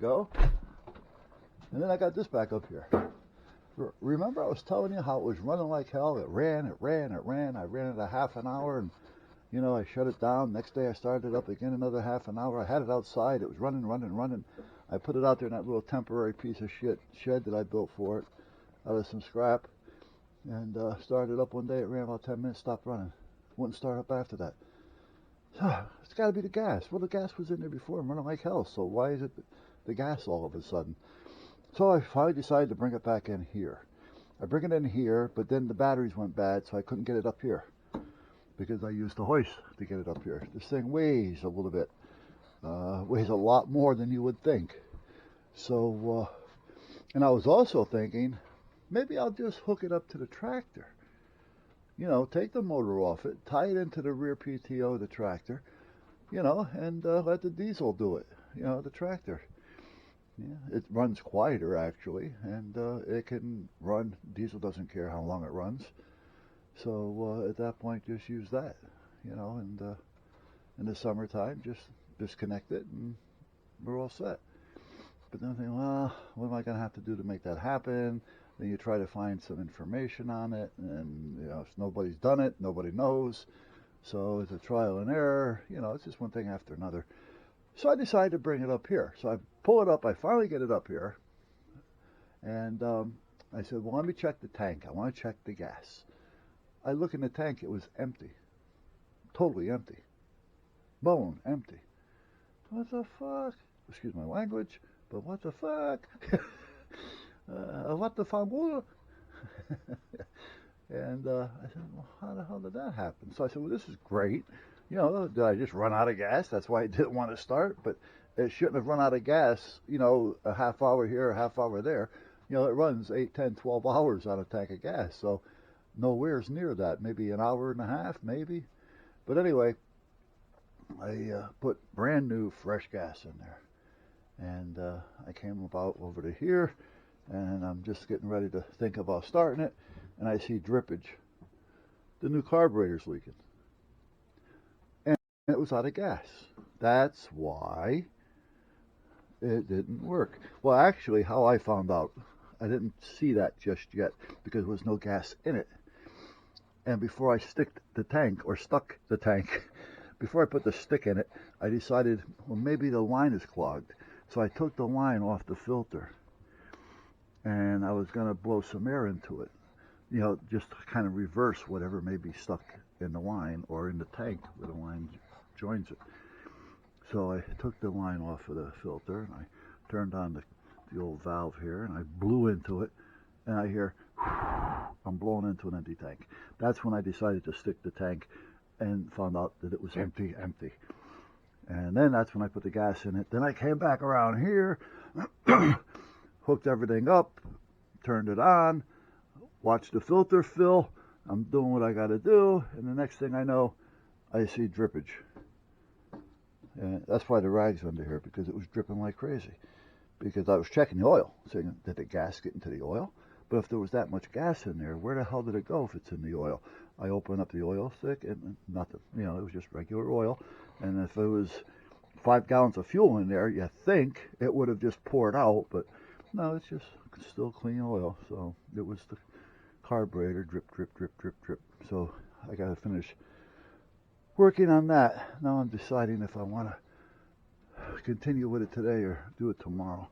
Go. And then I got this back up here. Remember I was telling you how it was running like hell? It ran. I ran it a half an hour and, I shut it down. Next day I started it up again another half an hour. I had it outside. It was running. I put it out there in that little temporary piece of shit shed that I built for it out of some scrap. And started up one day. It ran about 10 minutes, stopped running. Wouldn't start up after that. So it's got to be the gas. Well, the gas was in there before and running like hell. So why is it the gas all of a sudden? So I finally decided to bring it back in here. I bring it in here, but then the batteries went bad, so I couldn't get it up here because I used the hoist to get it up here. This thing weighs a little bit, weighs a lot more than you would think. So, and I was also thinking, maybe I'll just hook it up to the tractor. Take the motor off it, tie it into the rear PTO of the tractor, and let the diesel do it, the tractor. Yeah, it runs quieter actually, and it can run. Diesel doesn't care how long it runs, so at that point, just use that, and in the summertime, just disconnect it, and we're all set. But then I think, well, what am I going to have to do to make that happen? Then you try to find some information on it, and if nobody's done it, nobody knows. So it's a trial and error. It's just one thing after another. So I decided to bring it up here. So I pull it up. I finally get it up here. And I said, well, let me check the tank. I want to check the gas. I look in the tank. It was empty. Totally empty. Bone empty. What the fuck? Excuse my language, but what the fuck? What the fuck? And I said, well, how the hell did that happen? So I said, well, this is great. Did I just run out of gas? That's why I didn't want to start. But it shouldn't have run out of gas, a half hour here, a half hour there. It runs 8, 10, 12 hours on a tank of gas. So nowhere's near that. Maybe an hour and a half, maybe. But anyway, I put brand new fresh gas in there. And I came about over to here, and I'm just getting ready to think about starting it. And I see drippage. The new carburetor's leaking. And it was out of gas. That's why it didn't work. Well, actually, how I found out, I didn't see that just yet because there was no gas in it. And before I stuck the tank, before I put the stick in it, I decided, well, maybe the line is clogged. So I took the line off the filter, and I was going to blow some air into it. Just to kind of reverse whatever may be stuck in the line or in the tank where the line joins it. So I took the line off of the filter and I turned on the old valve here and I blew into it, and I hear, I'm blowing into an empty tank. That's when I decided to stick the tank and found out that it was empty. And then that's when I put the gas in it. Then I came back around here, hooked everything up, turned it on, watch the filter fill. I'm doing what I got to do, and the next thing I know, I see drippage. And that's why the rag's under here, because it was dripping like crazy. Because I was checking the oil, saying, did the gas get into the oil? But if there was that much gas in there, where the hell did it go if it's in the oil? I opened up the oil stick, and nothing. It was just regular oil. And if it was 5 gallons of fuel in there, you think it would have just poured out, but no, it's just still clean oil. So it was the carburetor, drip. So I got to finish working on that. Now I'm deciding if I want to continue with it today or do it tomorrow.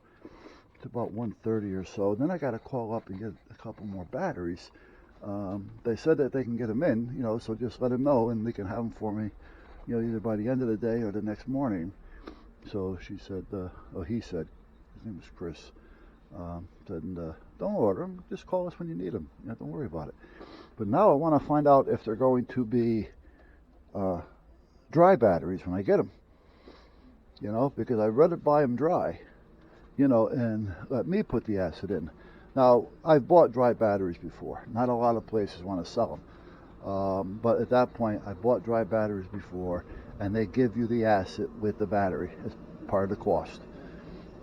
It's about 1:30 or so. Then I got to call up and get a couple more batteries. They said that they can get them in, so just let them know and they can have them for me, either by the end of the day or the next morning. So she said, he said, his name was Chris, said, don't order them, just call us when you need them. Don't worry about it. But now I want to find out if they're going to be dry batteries when I get them. Because I'd rather buy them dry, and let me put the acid in. Now, I've bought dry batteries before. Not a lot of places want to sell them. But at that point, I bought dry batteries before, and they give you the acid with the battery as part of the cost.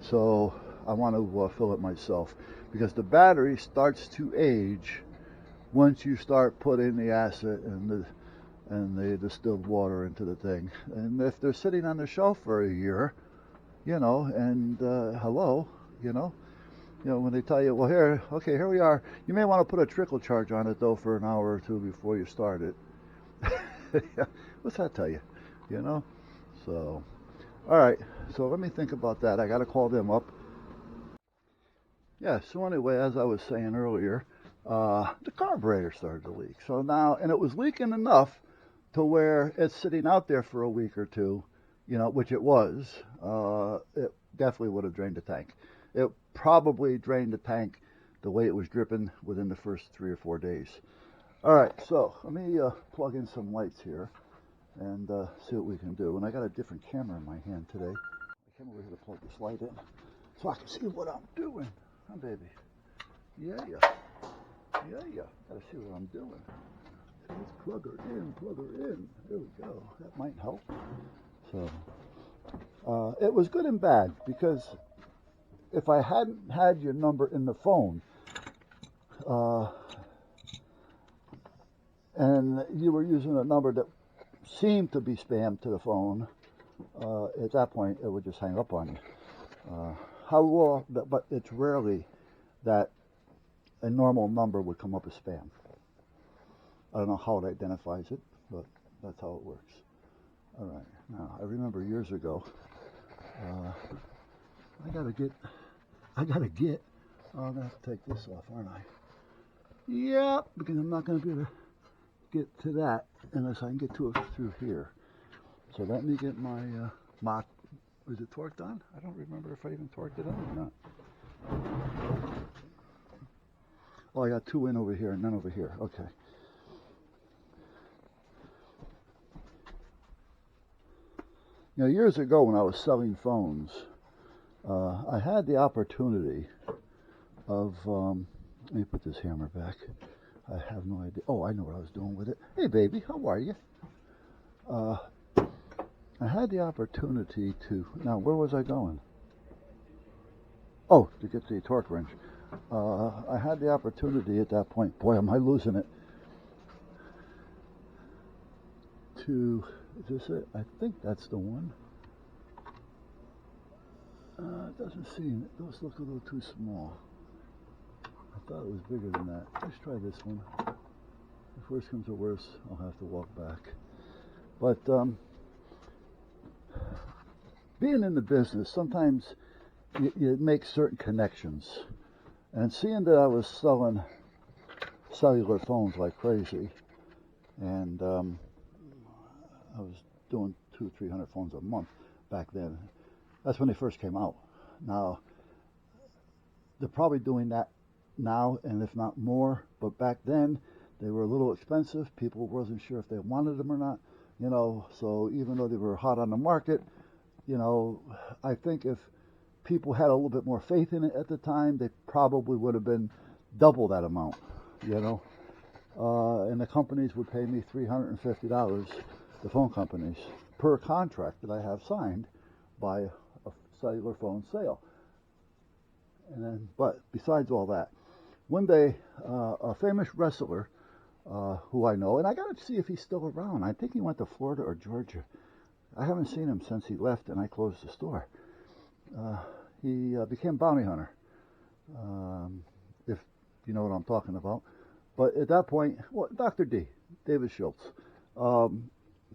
So I want to fill it myself, because the battery starts to age once you start putting the acid and the distilled water into the thing. And if they're sitting on the shelf for a year, you know, and hello, you know. When they tell you, well, here we are. You may want to put a trickle charge on it, though, for an hour or two before you start it. What's that tell you? You know? So, all right. So let me think about that. I got to call them up. Yeah, so anyway, as I was saying earlier, the carburetor started to leak. So now, and it was leaking enough to where it's sitting out there for a week or two, which it was. It definitely would have drained the tank. It probably drained the tank the way it was dripping within the first 3 or 4 days. All right, so let me plug in some lights here and see what we can do. And I got a different camera in my hand today. I came over here to plug this light in so I can see what I'm doing. Huh, baby? Yeah. Gotta see what I'm doing. So let's plug her in. There we go. That might help. So, it was good and bad because if I hadn't had your number in the phone, and you were using a number that seemed to be spam to the phone, at that point it would just hang up on you. But it's rarely that a normal number would come up as spam. I don't know how it identifies it, but that's how it works. All right. Now, I remember years ago, I gotta get, I'm gonna have to take this off, aren't I? Yeah, because I'm not gonna be able to get to that unless I can get to it through here. So let me get my Mach. Was it torqued on? I don't remember if I even torqued it on or not. Oh, I got two in over here and none over here. Okay. Years ago when I was selling phones, I had the opportunity of, let me put this hammer back. I have no idea. Oh, I know what I was doing with it. Hey, baby, how are you? I had the opportunity to, now where was I going? Oh, to get the torque wrench. I had the opportunity at that point, boy, am I losing it, is this it? I think that's the one. It doesn't seem, those look a little too small. I thought it was bigger than that. Let's try this one. If worse comes to worse, I'll have to walk back. But being in the business, sometimes you make certain connections. And seeing that I was selling cellular phones like crazy, and I was doing 200-300 phones a month back then. That's when they first came out. Now, they're probably doing that now, and if not more, but back then they were a little expensive. People wasn't sure if they wanted them or not, so even though they were hot on the market, I think if people had a little bit more faith in it at the time, they probably would have been double that amount, and the companies would pay me $350, the phone companies, per contract that I have signed by a cellular phone sale. And then, but besides all that, one day, a famous wrestler, who I know, and I got to see if he's still around. I think he went to Florida or Georgia. I haven't seen him since he left and I closed the store. He became bounty hunter, if you know what I'm talking about. But at that point, Dr. D, David Schultz,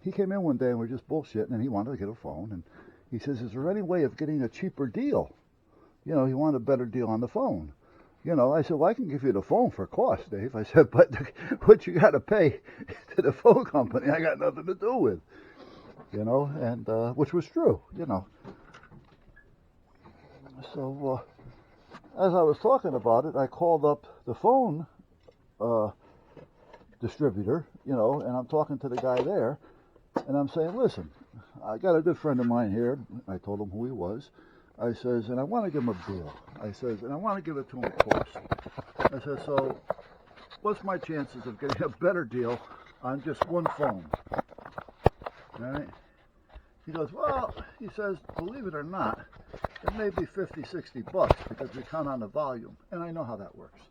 he came in one day and we're just bullshitting, and he wanted to get a phone, and he says, is there any way of getting a cheaper deal? He wanted a better deal on the phone. I said, well, I can give you the phone for cost, Dave. I said, but what you got to pay to the phone company, I got nothing to do with, and which was true, So as I was talking about it, I called up the phone distributor, and I'm talking to the guy there, and I'm saying, listen, I got a good friend of mine here. I told him who he was. I says, and I want to give him a deal. I says, and I want to give it to him at cost. I said, so what's my chances of getting a better deal on just one phone? All right? He goes, well, he says, believe it or not, it may be $50, $60 because we count on the volume. And I know how that works,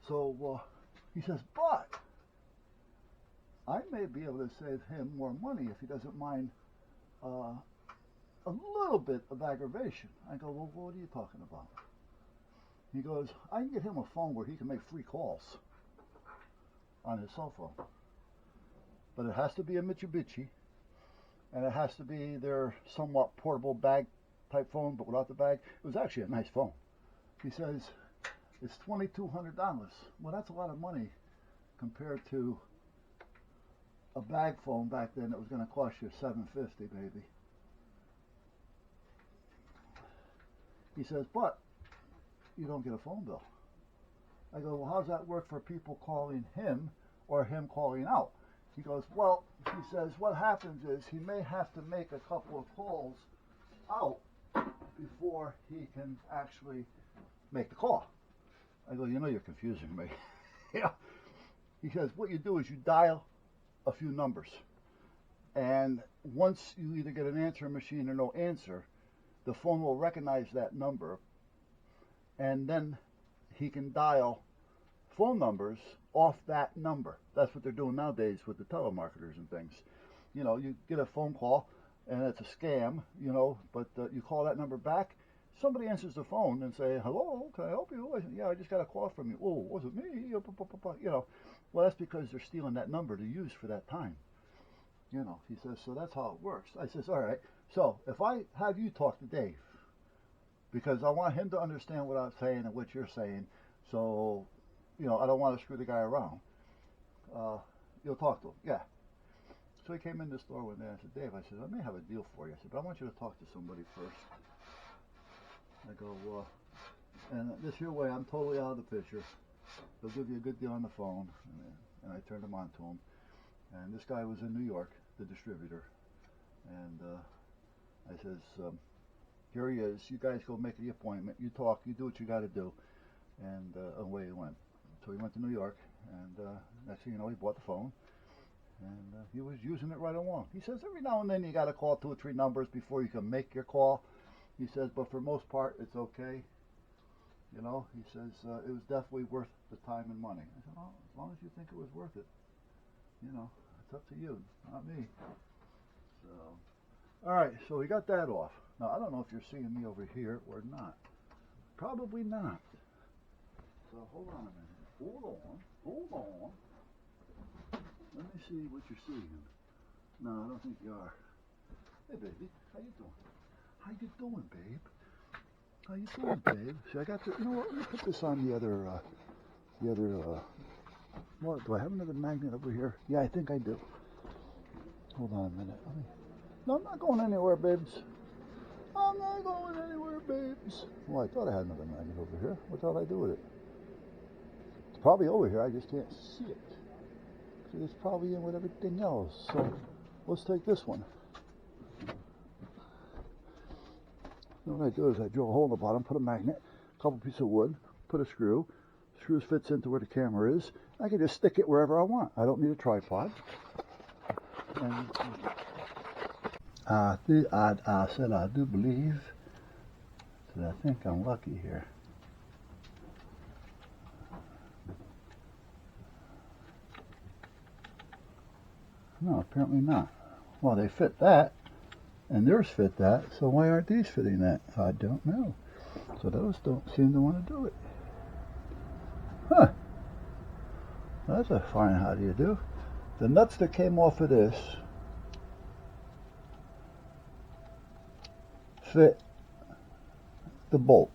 So he says, but I may be able to save him more money if he doesn't mind a little bit of aggravation. I go, well, what are you talking about? He goes, I can get him a phone where he can make free calls on his cell phone. But it has to be a Mitsubishi, and it has to be their somewhat portable bag type phone, but without the bag. It was actually a nice phone. He says, it's $2,200. Well, that's a lot of money compared to a bag phone back then that was going to cost you $750, baby. He says, but you don't get a phone bill. I go, well, how does that work for people calling him or him calling out? He goes, well, he says, what happens is he may have to make a couple of calls out before he can actually make the call. I go, you know, you're confusing me. Yeah. He says, what you do is you dial a few numbers. And once you either get an answering machine or no answer, the phone will recognize that number. And then he can dial phone numbers off that number. That's what they're doing nowadays with the telemarketers and things. You know, you get a phone call and it's a scam, you know, but you call that number back. Somebody answers the phone and say, hello, can I help you? I said, yeah, I just got a call from you. Oh, was it me? You know, well, that's because they're stealing that number to use for that time. You know, he says, so that's how it works. I says, all right, so if I have you talk to Dave, because I want him to understand what I'm saying and what you're saying, so, you know, I don't want to screw the guy around. You'll talk to him. Yeah. So he came in the store one day and I said, Dave, I said, I may have a deal for you. I said, but I want you to talk to somebody first. I go, and this here way, I'm totally out of the picture. They'll give you a good deal on the phone. And I turned him on to him. And this guy was in New York, the distributor. And I says, here he is. You guys go make the appointment. You talk. You do what you got to do. And away he went. So he went to New York. And next thing you know, he bought the phone. And he was using it right along. He says, every now and then you got to call 2 or 3 numbers before you can make your call. He says, but for most part, it's okay. You know, he says, it was definitely worth the time and money. I said, well, as long as you think it was worth it, you know, it's up to you, not me. So, all right, so we got that off. Now, I don't know if you're seeing me over here or not. Probably not. So, hold on a minute. Hold on. Let me see what you're seeing. No, I don't think you are. Hey, baby, how you doing? How you doing, babe? How you doing, babe? See, I got to, you know what, let me put this on the other, well, do I have another magnet over here? Yeah, I think I do. Hold on a minute. No, I'm not going anywhere, babes. I'm not going anywhere, babes. Well, I thought I had another magnet over here. What the hell did I do with it? It's probably over here, I just can't see it. See, it's probably in with everything else. So, let's take this one. What I do is I drill a hole in the bottom, put a magnet, a couple pieces of wood, put a screw. Screw fits into where the camera is. I can just stick it wherever I want. I don't need a tripod. And I said I do believe that I think I'm lucky here. No, apparently not. Well, they fit that. And theirs fit that, so why aren't these fitting that? I don't know. So those don't seem to want to do it. Huh. That's a fine how do you do. The nuts that came off of this fit the bolt.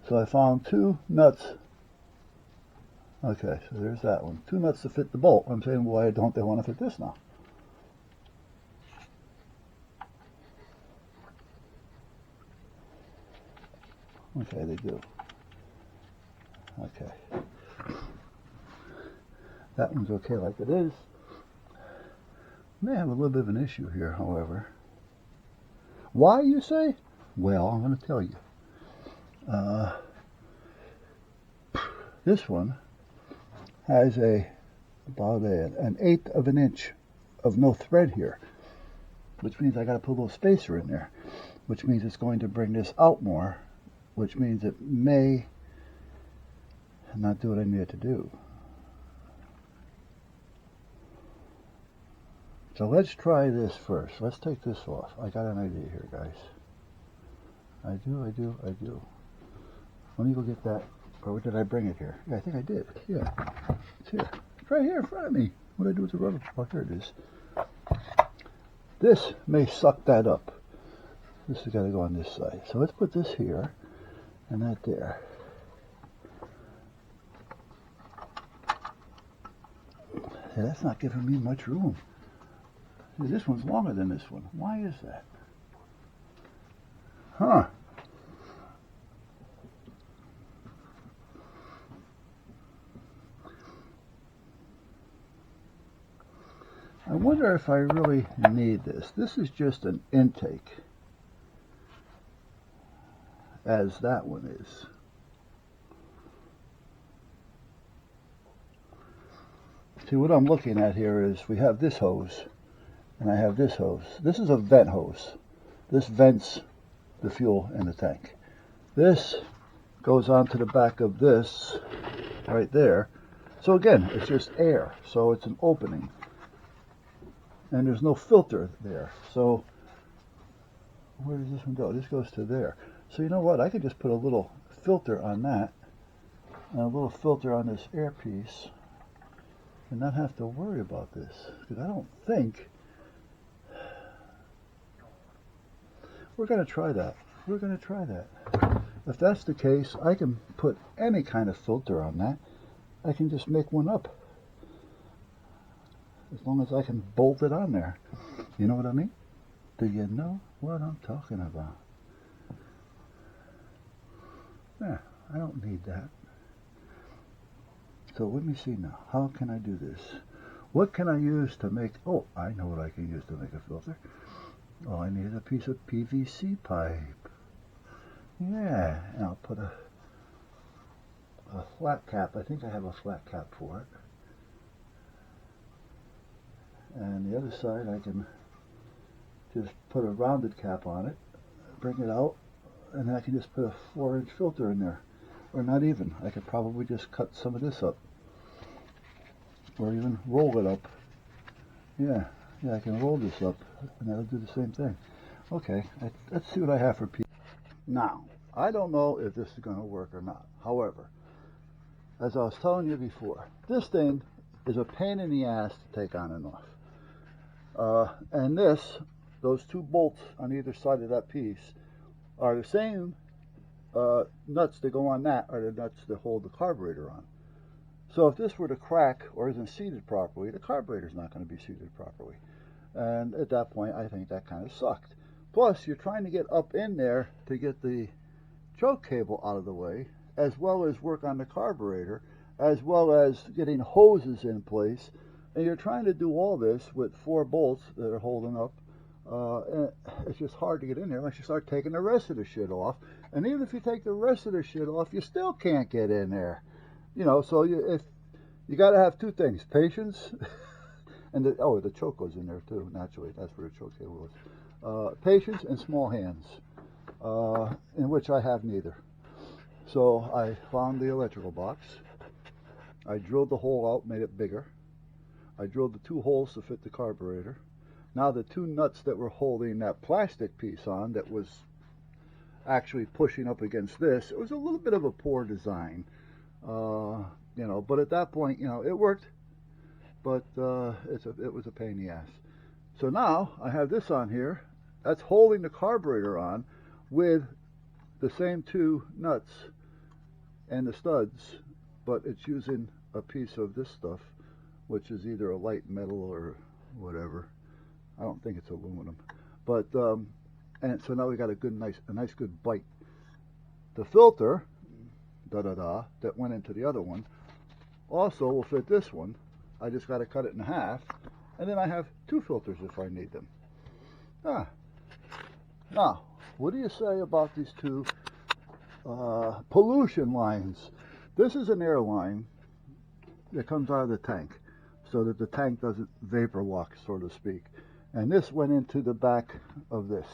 So I found 2 nuts. Okay, so there's that one. 2 nuts to fit the bolt. I'm saying, why don't they want to fit this now? Okay, they do. Okay. That one's okay like it is. May have a little bit of an issue here, however. Why, you say? Well, I'm going to tell you. This one has about an 1/8 of an inch of no thread here, which means I got to put a little spacer in there, which means it's going to bring this out more, which means it may not do what I need it to do. So let's try this first. Let's take this off. I got an idea here, guys. I do. Let me go get that. Or did I bring it here? Yeah, I think I did. Yeah, it's here. It's right here in front of me. What did I do with the rubber? Oh, here it is. This may suck that up. This has got to go on this side. So let's put this here and that there. Yeah, that's not giving me much room. See, this one's longer than this one. Why is that? Huh. I wonder if I really need this. This is just an intake, as that one is. See, what I'm looking at here is we have this hose, and I have this hose. This is a vent hose. This vents the fuel in the tank. This goes onto the back of this right there. So again, it's just air, so it's an opening. And there's no filter there. So where does this one go? This goes to there. So you know what? I could just put a little filter on that and a little filter on this air piece and not have to worry about this. Because I don't think we're going to try that. We're going to try that. If that's the case, I can put any kind of filter on that. I can just make one up. As long as I can bolt it on there. You know what I mean? Do you know what I'm talking about? Yeah, I don't need that. So let me see now. How can I do this? What can I use to make... Oh, I know what I can use to make a filter. Oh, I need a piece of PVC pipe. Yeah, and I'll put a flat cap. I think I have a flat cap for it. And the other side I can just put a rounded cap on it, bring it out, and then I can just put a 4-inch filter in there. Or not even. I could probably just cut some of this up. Or even roll it up. Yeah, I can roll this up, and that'll do the same thing. Okay, let's see what I have for people. Now, I don't know if this is going to work or not. However, as I was telling you before, this thing is a pain in the ass to take on and off. And those two bolts on either side of that piece are the same nuts that go on that are the nuts that hold the carburetor on. So if this were to crack or isn't seated properly, the carburetor's not going to be seated properly. And at that point, I think that kind of sucked. Plus, you're trying to get up in there to get the choke cable out of the way, as well as work on the carburetor, as well as getting hoses in place. And you're trying to do all this with 4 bolts that are holding up. And it's just hard to get in there unless you start taking the rest of the shit off. And even if you take the rest of the shit off, you still can't get in there. You know, so you got to have 2 things: patience, and the choke goes in there too. Naturally, that's where the choke cable is. Patience and small hands, in which I have neither. So I found the electrical box. I drilled the hole out, made it bigger. I drilled the 2 holes to fit the carburetor. Now the 2 nuts that were holding that plastic piece on that was actually pushing up against this, it was a little bit of a poor design. You know, but at that point, you know, it worked, but it was a pain in the ass. So now I have this on here that's holding the carburetor on with the same 2 nuts and the studs, but it's using a piece of this stuff, which is either a light metal or whatever. I don't think it's aluminum, but and so now we got a nice good bite. The filter that went into the other one also will fit this one. I just got to cut it in half, and then I have 2 filters if I need them. Now, what do you say about these 2 pollution lines? This is an air line that comes out of the tank so that the tank doesn't vapor lock, so to speak. And this went into the back of this,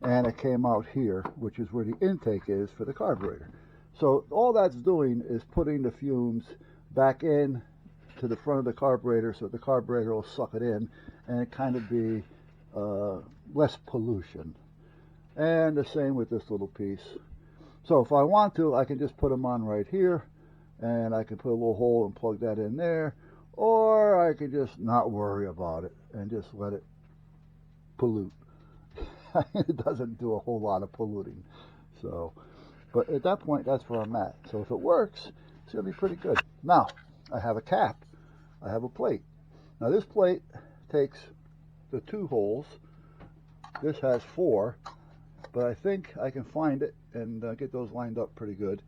and it came out here, which is where the intake is for the carburetor. So all that's doing is putting the fumes back in to the front of the carburetor so the carburetor will suck it in, and it kind of be less pollution. And the same with this little piece. So if I want to, I can just put them on right here, and I can put a little hole and plug that in there, or I can just not worry about it and just let it pollute. It doesn't do a whole lot of polluting. So, but at that point, that's where I'm at. So if it works, it's going to be pretty good. Now, I have a cap. I have a plate. Now this plate takes the 2 holes. This has 4, but I think I can find it and get those lined up pretty good.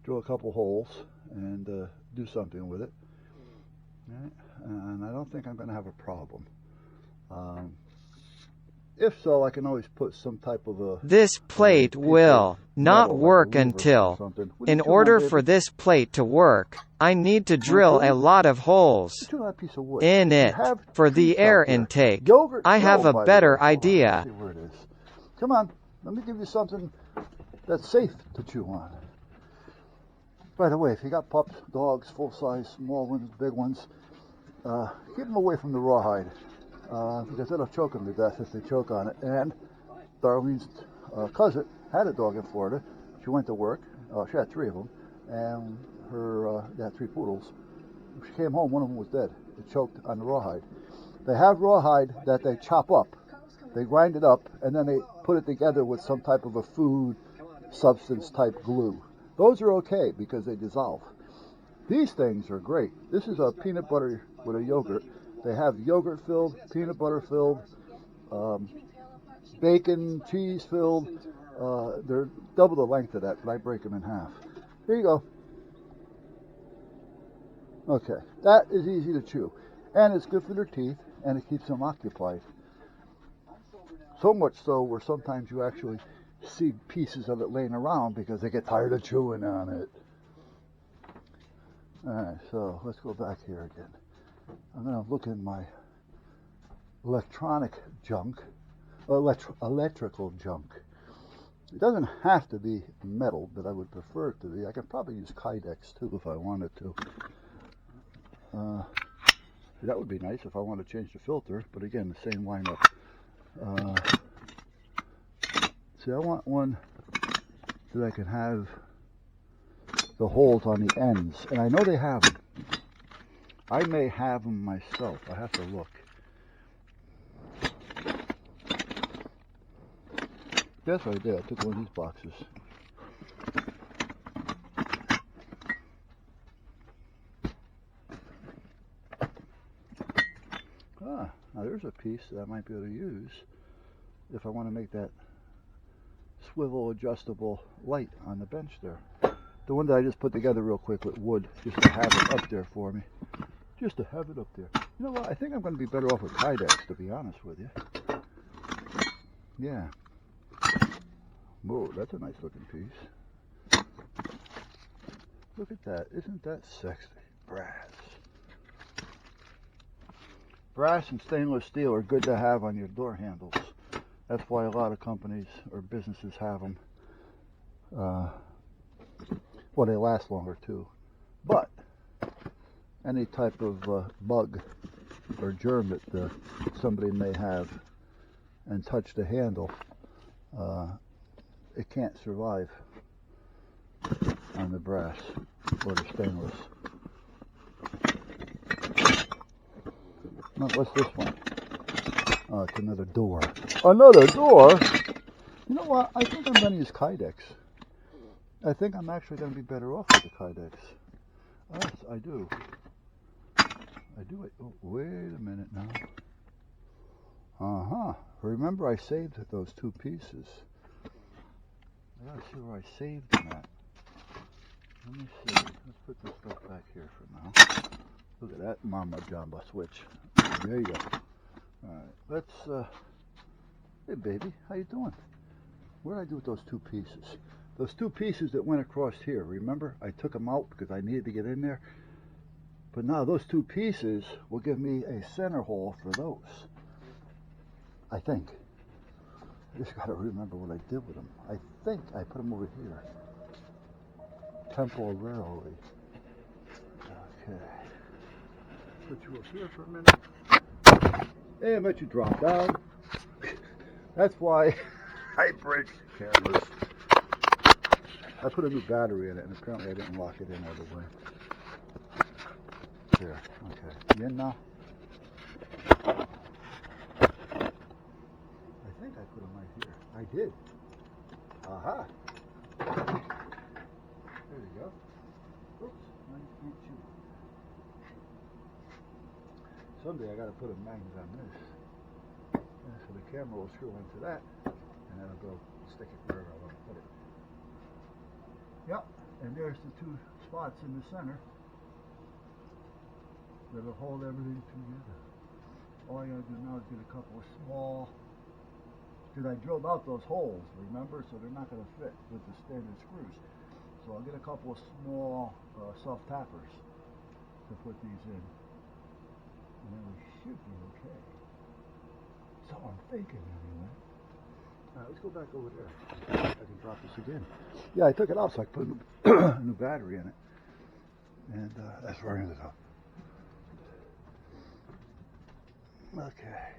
Drill a couple holes and do something with it. All right. And I don't think I'm going to have a problem. If so, I can always put some type of a... This plate will not work until, in order for this plate to work, I need to drill a lot of holes in it for the air intake. I have a better idea. See where it is. Come on, let me give you something that's safe to chew on. By the way, if you got pups, dogs, full size, small ones, big ones, keep them away from the rawhide. Because it'll choke them to death if they choke on it. And Darlene's cousin had a dog in Florida. She went to work. She had 3 of them, and her had 3 poodles. She came home. One of them was dead. It choked on the rawhide. They have rawhide that they chop up. They grind it up, and then they put it together with some type of a food substance type glue. Those are okay because they dissolve. These things are great. This is a peanut butter with a yogurt. They have yogurt filled, peanut butter filled, bacon, cheese filled. They're double the length of that, but I break them in half. Here you go. Okay, that is easy to chew. And it's good for their teeth, and it keeps them occupied. So much so where sometimes you actually see pieces of it laying around because they get tired of chewing on it. Alright, so let's go back here again. I'm going to look in my electronic junk, electrical junk. It doesn't have to be metal, but I would prefer it to be. I could probably use Kydex too if I wanted to. That would be nice if I want to change the filter, but again, the same lineup. See, I want one that I can have the holes on the ends, and I know they have them. I may have them myself. I have to look. Yes, I did. I took one of these boxes. Now there's a piece that I might be able to use if I want to make that swivel adjustable light on the bench there. The one that I just put together real quick with wood, just to have it up there for me. Just to have it up there. You know what? I think I'm going to be better off with Kydex, to be honest with you. Yeah. Whoa, that's a nice looking piece. Look at that. Isn't that sexy? Brass. Brass and stainless steel are good to have on your door handles. That's why a lot of companies or businesses have them. Well, they last longer too. But any type of bug or germ that somebody may have and touch the handle, it can't survive on the brass or the stainless. Now, what's this one? Oh, it's another door. Another door? You know what? I think I'm going to use Kydex. I think I'm actually going to be better off with the Kydex. Yes, I do. I do it. Oh, wait a minute now. Remember I saved those 2 pieces. I gotta see where I saved them at. Let me see. Let's put this stuff back here for now. Look at that Mama Jamba switch. There you go. Alright, let's hey baby, how you doing? What did I do with those 2 pieces? Those 2 pieces that went across here, remember? I took them out because I needed to get in there. But now those 2 pieces will give me a center hole for those. I think. I just got to remember what I did with them. I think I put them over here. Temporarily. Okay. Put you up here for a minute. and let you drop down. That's why I break cameras. I put a new battery in it, and apparently I didn't lock it in all the way. There, okay. You in now? I think I put them right here. I did. Aha. There you go. Oops, I can't shoot. Someday I got to put a magnet on this. And so the camera will screw into that, and then I'll go stick it wherever I want to put it. Yep, and there's the two spots in the center that'll hold everything together. All I gotta do now is get a couple of small, because I drilled out those holes, remember? So they're not gonna fit with the standard screws. So I'll get a couple of small self-tappers to put these in. And then we should be okay. So I'm thinking anyway. Alright, let's go back over there. I can drop this again. Yeah, I took it off so I put a new battery in it. And that's where I ended up. Okay.